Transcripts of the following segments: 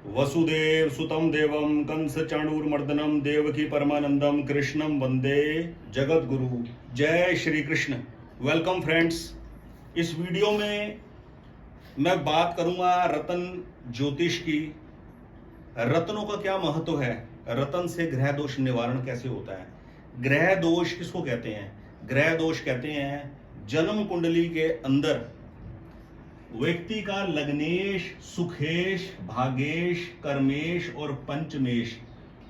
वसुदेव सुतम देवम कंस चाणूरमर्दनम देवकी परमानंदम कृष्णम वंदे जगत गुरु। जय श्री कृष्ण। Welcome friends. इस वीडियो में मैं बात करूंगा रतन ज्योतिष की। रत्नों का क्या महत्व है, रतन से ग्रह दोष निवारण कैसे होता है। ग्रह दोष किसको कहते हैं? ग्रह दोष कहते हैं जन्म कुंडली के अंदर व्यक्ति का लग्नेश, सुखेश, भागेश, कर्मेश और पंचमेश,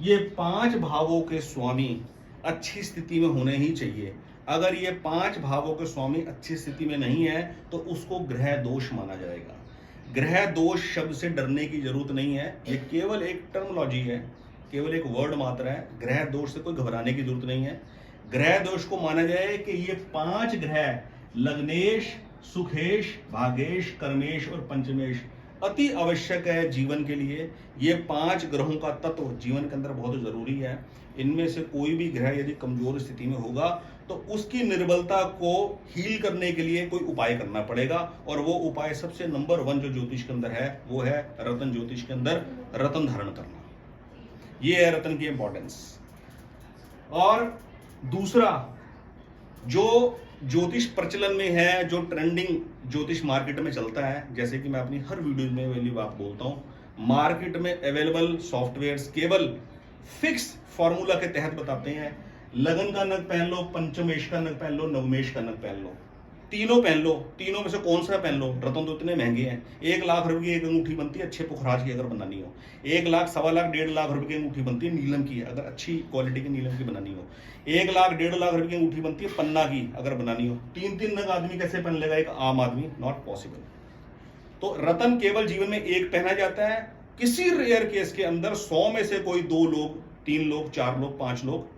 ये 5 भावों के स्वामी अच्छी स्थिति में होने ही चाहिए। अगर ये 5 भावों के स्वामी अच्छी स्थिति में नहीं है तो उसको ग्रह दोष माना जाएगा। ग्रह दोष शब्द से डरने की जरूरत नहीं है, ये केवल एक टर्मोलॉजी है, केवल एक वर्ड मात्र है। ग्रह दोष से कोई घबराने की जरूरत नहीं है। ग्रह दोष को माना जाए कि ये 5 ग्रह लग्नेश, सुखेश, भागेश, कर्मेश और पंचमेश अति आवश्यक है जीवन के लिए। ये 5 ग्रहों का तत्व जीवन के अंदर बहुत जरूरी है। इनमें से कोई भी ग्रह यदि कमजोर स्थिति में होगा तो उसकी निर्बलता को हील करने के लिए कोई उपाय करना पड़ेगा, और वो उपाय सबसे नंबर 1 जो ज्योतिष के अंदर है वो है रतन ज्योतिष के अंदर रतन धारण करना। ये है रतन की इंपॉर्टेंस। और दूसरा जो ज्योतिष प्रचलन में है, जो ट्रेंडिंग ज्योतिष मार्केट में चलता है, जैसे कि मैं अपनी हर वीडियो में वैली बात बोलता हूं, मार्केट में अवेलेबल सॉफ्टवेयर्स केवल फिक्स फॉर्मूला के तहत बताते हैं। लगन का नग पहन लो, पंचमेश का नग पहन लो, नवमेश का नग पहन लो, तीनों पहन लो। तीनों में से कौन सा पहन लो? रतन तो इतने महंगे हैं। 1 लाख रुपए की एक अंगूठी बनती है अच्छे पुखराज की अगर बनानी हो। 1 लाख, 1.25 लाख, 1.5 लाख रुपए की अंगूठी बनती है नीलम की अगर अच्छी क्वालिटी की नीलम की बनानी हो। 1 लाख, 1.5 लाख रुपए की अंगूठी बनती है पन्ना की अगर बनानी हो। 3-3 नग आदमी कैसे पहन लेगा एक आम आदमी? Not possible. तो रतन केवल जीवन में एक पहना जाता है। किसी रेयर केस के अंदर 100 में से कोई 2 लोग, 3 लोग, 4 लोग, 5 लोग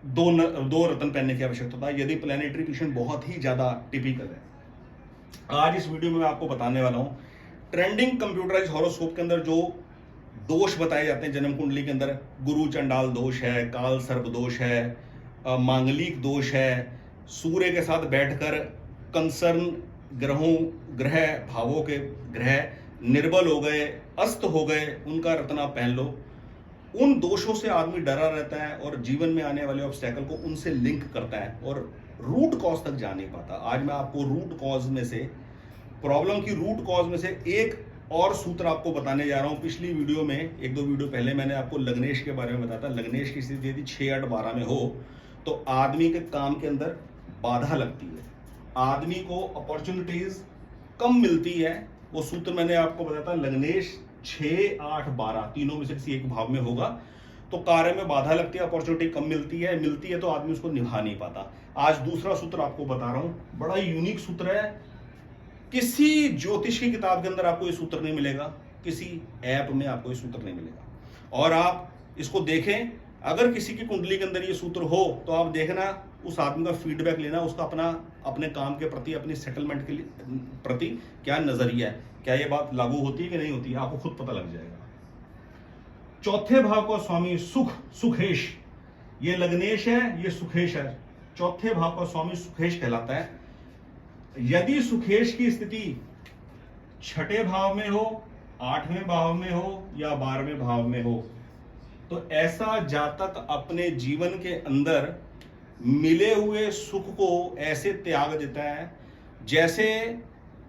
दो रतन पहनने की आवश्यकता होता है, यदि प्लेनेटरी पोजीशन बहुत ही ज्यादा टिपिकल है। आज इस वीडियो में मैं आपको बताने वाला हूं ट्रेंडिंग कंप्यूटराइज हॉरोस्कोप के अंदर जो दोष बताए जाते हैं जन्म कुंडली के अंदर। गुरु चंडाल दोष है, काल सर्प दोष है, मांगलिक दोष है, सूर्य के साथ बैठकर कंसर्न ग्रह भावों के ग्रह निर्बल हो गए, अस्त हो गए, उनका रत्न आप पहन लो। उन दोषों से आदमी डरा रहता है और जीवन में आने वाले ऑब्स्टेकल को उनसे लिंक करता है और रूट कॉज तक जा नहीं पाता। आज मैं आपको रूट कॉज में से, प्रॉब्लम की रूट कॉज में से एक और सूत्र आपको बताने जा रहा हूं। पिछली वीडियो में, 1-2 वीडियो पहले मैंने आपको लग्नेश के बारे में बताया था। लग्नेश की स्थिति यदि 6, 8, 12 में हो तो आदमी के काम के अंदर बाधा लगती है, आदमी को अपॉर्चुनिटीज कम मिलती है। वो सूत्र मैंने आपको बताया था, लग्नेश 6, 8, 12 तीनों में से किसी एक भाव में होगा तो कार्य में बाधा लगती है, अपॉर्चुनिटी कम मिलती है तो आदमी उसको निभा नहीं पाता। आज दूसरा सूत्र आपको बता रहा हूं, बड़ा यूनिक सूत्र है। किसी ज्योतिष की किताब के अंदर आपको ये सूत्र नहीं मिलेगा, किसी ऐप में आपको ये सूत्र नहीं मिलेगा। और आप इसको देखें, अगर किसी की कुंडली के अंदर ये सूत्र हो तो आप देखना, उस आदमी का फीडबैक लेना, उसका अपने काम के प्रति, अपनी सेटलमेंट के प्रति क्या नजरिया है, क्या ये बात लागू होती है कि नहीं होती है, आपको खुद पता लग जाएगा। चौथे भाव का स्वामी सुख, सुखेश, ये लग्नेश है, ये सुखेश है। चौथे भाव का स्वामी सुखेश कहलाता है। यदि सुखेश की स्थिति 6ठे भाव में हो, 8वें भाव में हो या 12वें भाव में हो तो ऐसा जातक अपने जीवन के अंदर मिले हुए सुख को ऐसे त्याग देता है जैसे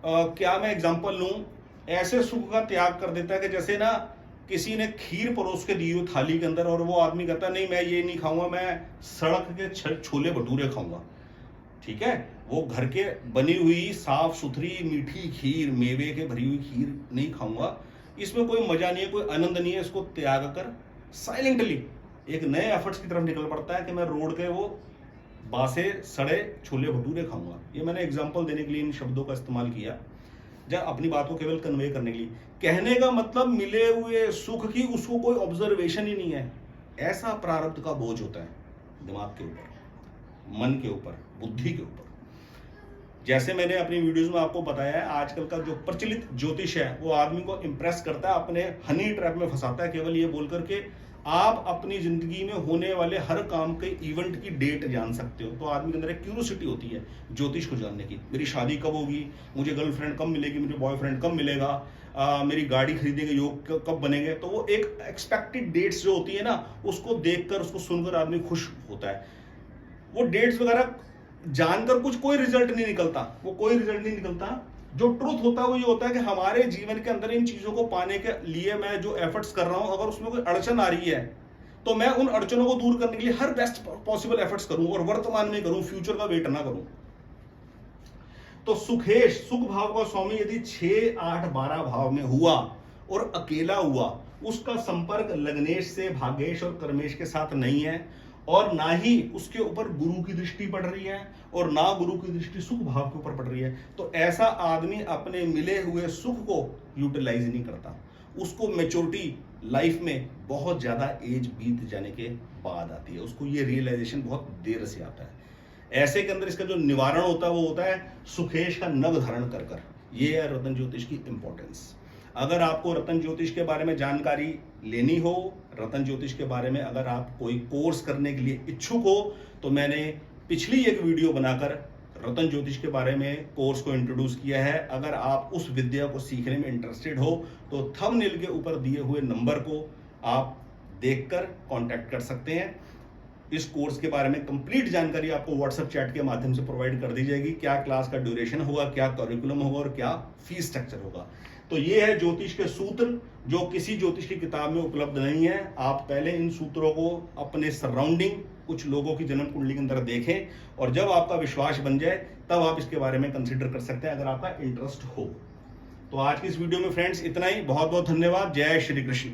क्या मैं एग्जांपल लूं, ऐसे सुख का त्याग कर देता है कि जैसे ना किसी ने खीर परोस के दी हो थाली के अंदर और वो आदमी कहता है नहीं मैं ये नहीं खाऊंगा, मैं सड़क के छोले भटूरे खाऊंगा। ठीक है, वो घर के बनी हुई साफ सुथरी मीठी खीर, मेवे के भरी हुई खीर नहीं खाऊंगा, इसमें कोई मजा नहीं है, कोई आनंद नहीं है। इसको त्याग कर साइलेंटली एक नए एफर्ट्स की तरफ निकल पड़ता है कि मैं रोड के वो बासे सड़े छोले भटूरे खाऊंगा। ये मैंने एग्जांपल देने के लिए इन शब्दों का इस्तेमाल किया, जब अपनी बात को केवल कन्वे करने के लिए। कहने का मतलब मिले हुए सुख की उसको कोई ऑब्जर्वेशन ही नहीं है। ऐसा प्रारब्ध का बोझ होता है दिमाग के ऊपर, मन के ऊपर, बुद्धि के ऊपर। जैसे मैंने अपनी वीडियोस में आपको बताया है, आजकल का जो प्रचलित ज्योतिष है वो आदमी को इंप्रेस करता है, अपने हनी ट्रैप में फंसाता है, केवल ये बोल करके आप अपनी जिंदगी में होने वाले हर काम के इवेंट की डेट जान सकते हो। तो आदमी के अंदर एक क्यूरियोसिटी होती है ज्योतिष को जानने की। मेरी शादी कब होगी, मुझे गर्लफ्रेंड कब मिलेगी, मुझे बॉयफ्रेंड कब मिलेगा, मेरी गाड़ी खरीदने के योग कब बनेंगे। तो वो एक एक्सपेक्टेड डेट्स जो होती है ना, उसको देखकर उसको सुनकर आदमी खुश होता है। वो डेट्स वगैरह जानकर कुछ कोई रिजल्ट नहीं निकलता, वो कोई रिजल्ट नहीं निकलता। जो ट्रूथ होता है वो ये होता है कि हमारे जीवन के अंदर इन चीजों को पाने के लिए मैं जो एफर्ट्स कर रहा हूं, अगर उसमें कोई अड़चन आ रही है तो मैं उन अड़चनों को दूर करने के लिए हर बेस्ट पॉसिबल एफर्ट्स करूं और वर्तमान में करूं, फ्यूचर का वेट ना करूं। तो सुखेश, सुख भाव का स्वामी यदि 6, 8, 12 भाव में हुआ और अकेला हुआ, उसका संपर्क लग्नेश से भाग्येश और कर्मेश के साथ नहीं है, और ना ही उसके ऊपर गुरु की दृष्टि पड़ रही है और ना गुरु की दृष्टि सुख भाव के ऊपर पड़ रही है, तो ऐसा आदमी अपने मिले हुए सुख को यूटिलाइज नहीं करता। उसको मैच्योरिटी लाइफ में बहुत ज्यादा एज बीत जाने के बाद आती है, उसको ये रियलाइजेशन बहुत देर से आता है। ऐसे के अंदर इसका जो निवारण होता है वो होता है सुखेश का नव धारण कर कर। ये है रतन ज्योतिष की इंपॉर्टेंस। अगर आपको रतन ज्योतिष के बारे में जानकारी लेनी हो, रतन ज्योतिष के बारे में अगर आप कोई कोर्स करने के लिए इच्छुक हो, तो मैंने पिछली एक वीडियो बनाकर रतन ज्योतिष के बारे में कोर्स को इंट्रोड्यूस किया है। अगर आप उस विद्या को सीखने में इंटरेस्टेड हो तो थंबनेल के ऊपर दिए हुए नंबर को आप देखकर कांटेक्ट कर सकते हैं। इस कोर्स के बारे में कंप्लीट जानकारी आपको व्हाट्सएप चैट के माध्यम से प्रोवाइड कर दी जाएगी। क्या क्लास का ड्यूरेशन होगा, क्या करिकुलम होगा और क्या फीस स्ट्रक्चर होगा। तो ये है ज्योतिष के सूत्र जो किसी ज्योतिष की किताब में उपलब्ध नहीं है। आप पहले इन सूत्रों को अपने सराउंडिंग कुछ लोगों की जन्म कुंडली के अंदर देखें, और जब आपका विश्वास बन जाए तब आप इसके बारे में कंसिडर कर सकते हैं, अगर आपका इंटरेस्ट हो। तो आज की इस वीडियो में फ्रेंड्स इतना ही। बहुत बहुत धन्यवाद। जय श्री कृष्ण।